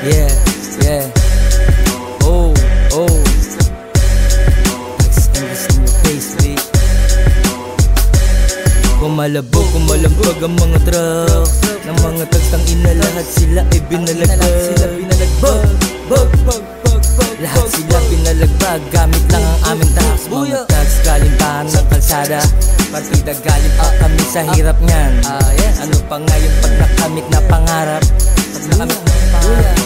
Yeah, yeah. Oh, oh. Next English in your face, bitch. Kumalabog, kumalambag ang mga trucks ng mga tags ng ina, lahat sila ay binalagbag. Lahat sila binalagbag, gamit lang ang aming tax. Mga tags galing pa ng kalsada, partida galing pa kami sa hirap niyan. Ano pa ngayon pag nakamit na pangarap? Pag nakamit na pangarap,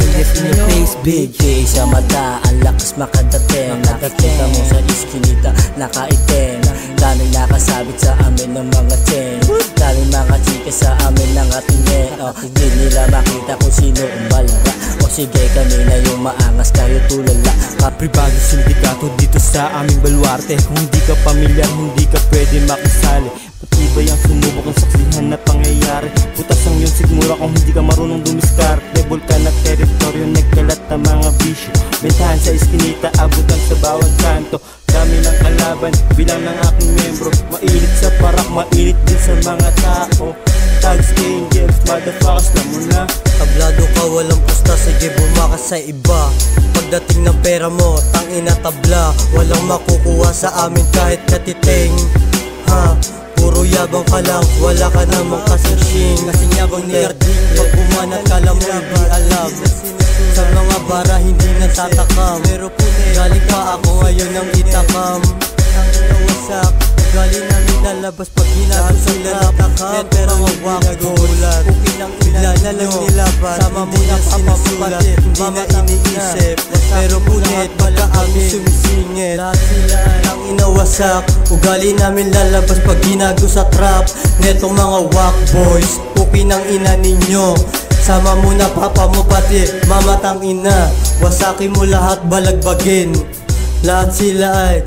English in your face, big day sa mata, ang lakas makadating. Nakakita mo sa iskinita, nakaitim. Daming nakasabit sa amin ng mga chain. Daming mga chika sa amin ng atine. Di nila makita kung sino ang balara. O sige, kami na yung maangas, kayo tulala. Pribado sindikato dito sa aming baluarte. Kung hindi ka pamilyar, hindi ka pwede makisali. Matibay ang sumubok ang saksihan na pangyayari. Putas ang iyong sigmura kung hindi ka marunong dumiskarte. Bulkan at teritoryo, nagkalat ang mga bisyo. Bentahan sa iskinita, abutan sa bawat kanto. Dami ng kalaban, bilang ng aking membro. Mainit sa parak, mainit din sa mga tao. Tags, angels, motherfuckers na muna. Tablado ka, walang pusta, sige bumakas sa iba. Pagdating ng pera mo, tangina tabla. Walang makukuha sa amin kahit katiting. Puro yabang ka lang, wala ka namang kasing. Kasing yabang ni Yarding, pag bumanat ka lang mo hindi alam. Sa mga bara hindi natatakam, pero galing pa ako ngayon ng itakam. Ang inawasak, galing namin lalabas pag ginagawa sila natakam. Pero ang wakagulat, ukinang ina na lang nilaban. Sama mo na papapapati, hindi na iniisip. Pero punit, baka amin sumisingit. Lahat sila ang inawasak, ugali namin lalabas pag ginago sa trap. Netong mga wak boys, ukinang ina ninyo. Sama mo na papa mo pati mamatang ina. Wasaki mo lahat balagbagin. Lahat sila ay